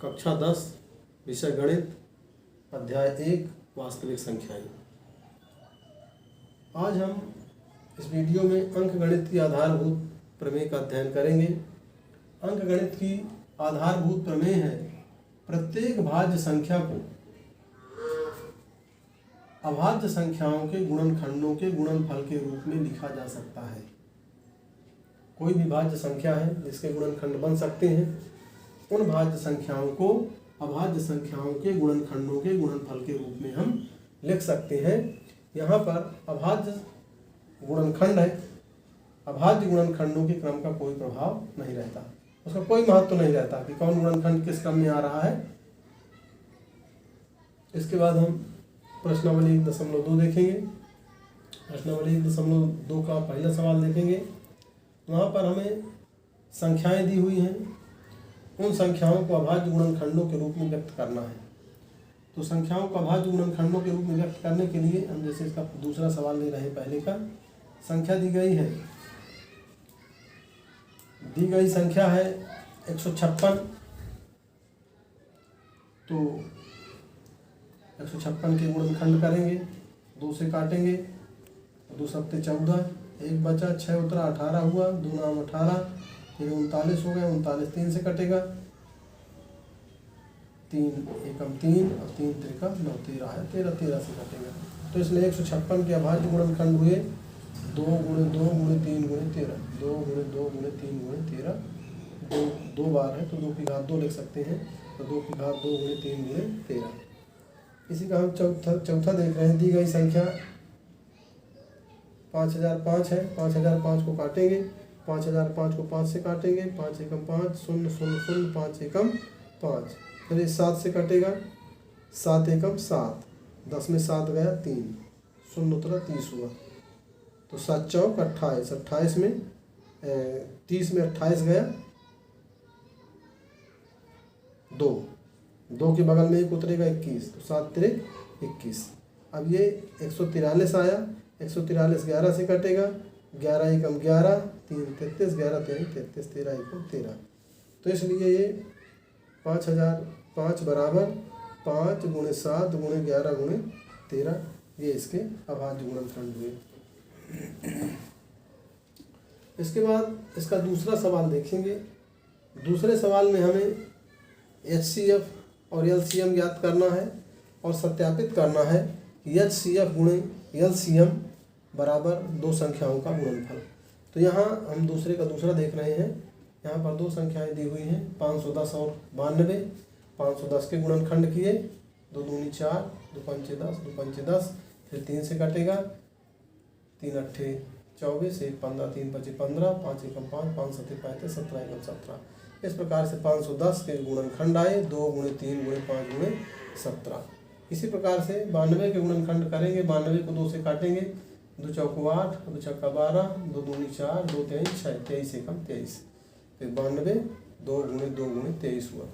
कक्षा 10 विषय गणित अध्याय 1 वास्तविक संख्याएं। आज हम इस वीडियो में अंकगणित की आधारभूत प्रमेय का अध्ययन करेंगे। अंकगणित की आधारभूत प्रमेय है प्रत्येक भाज्य संख्या को अभाज्य संख्याओं के गुणनखंडों के गुणनफल के रूप में लिखा जा सकता है। कोई भी भाज्य संख्या है जिसके गुणनखंड बन सकते हैं, उन भाज्य संख्याओं को अभाज्य संख्याओं के गुणनखंडों के गुणनफल के रूप में हम लिख सकते हैं। यहाँ पर अभाज्य गुणनखंड है, अभाज्य गुणनखंडों के क्रम का कोई प्रभाव नहीं रहता, उसका कोई महत्व नहीं रहता कि कौन गुणनखंड किस क्रम में आ रहा है। इसके बाद हम प्रश्नावली 1.2 देखेंगे। प्रश्नावली 1.2 का पहला सवाल देखेंगे। वहाँ पर हमें संख्याएं दी हुई हैं, उन संख्याओं को अभाज्य गुणनखंडों के रूप में व्यक्त करना है। तो संख्याओं को अभाज्य गुणनखंडों के रूप में व्यक्त करने के लिए हम जैसे इसका दूसरा सवाल ले रहे हैं, पहले का संख्या दी गई है, दी गई संख्या है 156। तो 156 के गुणनखंड करेंगे, 2 से काटेंगे, 2 सत्ते 14, 1 बचा, 6 उतरा, 18 हुआ, 2 नाम 18, फिर 39 हो गए, 39 3 से कटेगा, 3 एकम 3 और 3 त्रिका 9, 13 है, 13 से कटेगा। तो इसलिए 156 के अभाज्य गुणनखंड हुए 2 गुणे 2 गुणे 3 गुणे 13, 2 गुणे 2 गुणे 3 गुणे 13, 2 बार है तो 2 की घात 2 लिख सकते हैं, तो 2 की घात 2 गुणे 3 गुणे 13। इसी का हम चौथा देख रहे हैं। दी गई संख्या 5005 है, 5005 को काटेंगे, 5005 को 5 से काटेंगे, 5 एकम 5, 0 0 0, 5 एकम 5, फिर ये 7 से कटेगा, 7 एकम 7, 10 में 7 गया 3, 0 उतरा 30 हुआ, तो 7 चौक 28, 28 में 30 में 28 गया 2 के बगल में 1 उतरेगा 21, तो 7 त्रिक 21। अब ये 143 आया, 143 11 से कटेगा, 11 एकम 11, 3 33, 11 3 33, 13 एकम 13। तो इसलिए ये 5005 बराबर 5 गुणे 7 गुणे 11 गुणे 13, ये इसके अभाज्य गुणनखंड हुए। इसके बाद इसका दूसरा सवाल देखेंगे। दूसरे सवाल में हमें HCF और LCM ज्ञात करना है और सत्यापित करना है कि HCF गुणे LCM बराबर 2 संख्याओं का गुणनफल। तो यहाँ हम दूसरे का दूसरा देख रहे हैं। यहाँ पर 2 संख्याएं दी हुई हैं, 510 और 92। 510 के गुणनखंड किए, 2 दूनी 4, 2 पंचे 10, 2 पंचे 10, फिर 3 से कटेगा, 3 अट्ठे 24, 1 15, 3 पचे 15, 5 एकम 5, 5 सत्ते 35, 17 एकम 17। इस प्रकार से 510 के गुणनखंड आए 2 गुणे 3 गुणे 5 गुणे 17। इसी प्रकार से 92 के गुणनखंड करेंगे। 92 को 2 से काटेंगे, 2 चौको 8, 2 छक्का 12, 2 दूनी 4, 2 तेईस 6, 23 एकम 23, फिर 92 2 गुणे 2 गुणे 23 हुआ।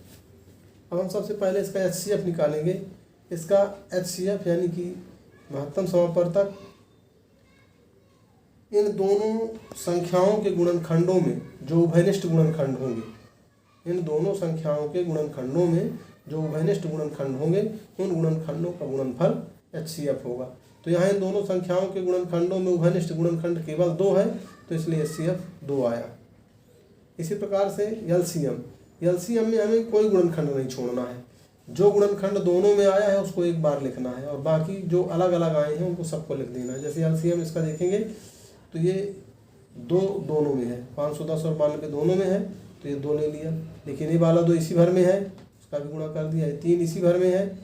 अब हम सबसे पहले इसका HCF निकालेंगे। इसका HCF यानी कि महत्तम समापवर्तक इन दोनों संख्याओं के गुणनखंडों में जो उभयनिष्ठ गुणनखंड होंगे, इन दोनों संख्याओं के गुणनखंडों में जो उभयनिष्ठ गुणनखंड होंगे, उन गुणनखंडों का गुणनफल HCF होगा। तो यहाँ इन दोनों संख्याओं के गुणनखंडों में उभयनिष्ठ गुणनखंड केवल 2 है, तो इसलिए HCF 2 आया। इसी प्रकार से LCM में हमें कोई गुणनखंड नहीं छोड़ना है, जो गुणनखंड दोनों में आया है उसको एक बार लिखना है और बाकी जो अलग अलग आए हैं उनको सबको लिख देना है। जैसे LCM इसका देखेंगे तो ये 2 दोनों में है, 510 और 92 दोनों में है, तो ये 2 ले लिया। लेकिन ये वाला 2 इसी भर में है, उसका भी गुणा कर दिया। ये 3 इसी भर में है,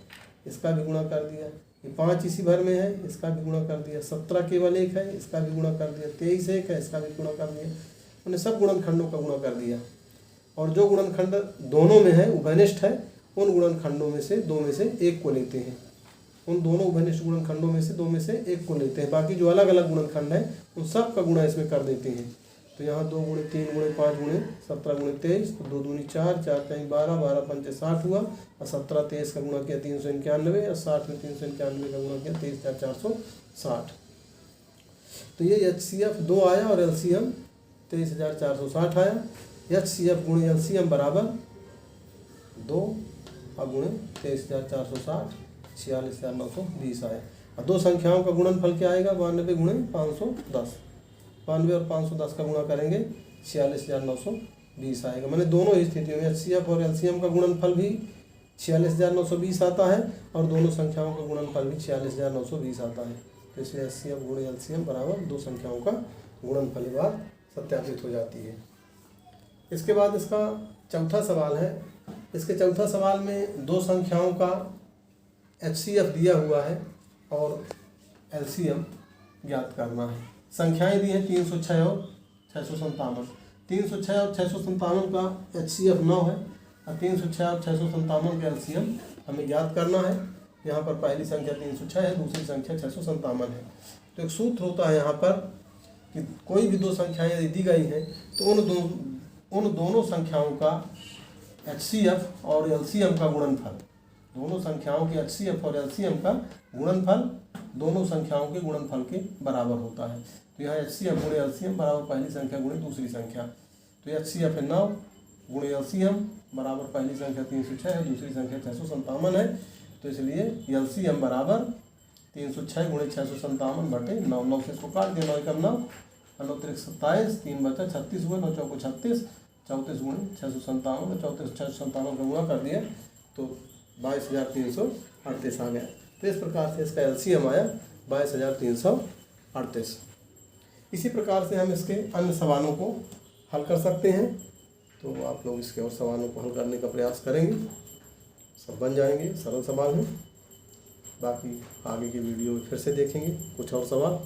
इसका भी गुणा कर दिया। ये 5 इसी भर में है, इसका भी गुणा कर दिया। 17 केवल 1 है, इसका भी गुणा कर दिया। 23 1 है, इसका भी गुणा कर दिया। उन्हें सब गुणनखंडों का गुणा कर दिया और जो गुणनखंड दोनों में है, उभयनिष्ठ है, उन गुणनखंडों में से 2 में से 1 को लेते हैं। उन दोनों उभयनिष्ठ गुणनखंडों में से 2 में से 1 को लेते हैं। बाकी जो अलग अलग गुणनखंड है उन सब का गुणा इसमें कर देते हैं। तो यहाँ 2 गुणे 3 गुणे 5 गुणे 17 गुणे 23, तो 2 दूनी 4, 4 कहीं 12, 12 पंचे 60 हुआ, और 17 23 का गुणा किया 391, और 60 में 391 का गुणा किया 23 4 460। तो ये HCF 2 आया और LCM 23,460 आया। HCF गुणे LCM बराबर 2 और गुणे 23,460 46,920 आए। और दो संख्याओं का गुणनफल क्या आएगा? 92 गुणे 510। 92 और 510 का गुणा करेंगे 46,920 आएगा। मैंने दोनों ही स्थितियों में HCF और LCM का गुणनफल भी 46,920 आता है और दोनों संख्याओं का गुणनफल भी 46,920 आता है। तो इसलिए HCF गुणे LCM बराबर दो संख्याओं का गुणनफल बात सत्यापित हो जाती है। इसके बाद इसका चौथा सवाल है। इसके चौथा सवाल में दो संख्याओं का HCF दिया हुआ है और LCM ज्ञात करना है। संख्याएं दी हैं 306 और 657। 306 और 657 का HCF 9 है और 306 और 657 का LCM हमें ज्ञात करना है। यहाँ पर पहली संख्या 306 है, दूसरी संख्या 657 है। तो एक सूत्र होता है यहाँ पर कि कोई भी दो संख्याएं यदि दी गई हैं तो उन दोनों संख्याओं का HCF और LCM का गुणनफल, दोनों संख्याओं के HCF और LCM का गुणनफल दोनों संख्याओं के गुणनफल के बराबर होता है। तो यहाँ HCF गुणे LCM बराबर पहली संख्या गुणे दूसरी संख्या। तो HCF है 9 गुणे LCM बराबर पहली संख्या 306 है, दूसरी संख्या 657 है। तो इसलिए LCM बराबर 306 गुणे 657 बटे 9। 9 से इसको काट दिया, 9 एकम 9 और 9 त्रिक 27, 3 बचा 36 हुए, 9 चौको 36, 34 गुणे 657 और 34 657 का गुणा कर दिया तो 22,338 आ गया। तो इस प्रकार से इसका LCM आया 22,338। इसी प्रकार से हम इसके अन्य सवालों को हल कर सकते हैं। तो आप लोग इसके और सवालों को हल करने का प्रयास करेंगे, सब बन जाएंगे, सरल सवाल हैं। बाकी आगे की वीडियो में फिर से देखेंगे कुछ और सवाल।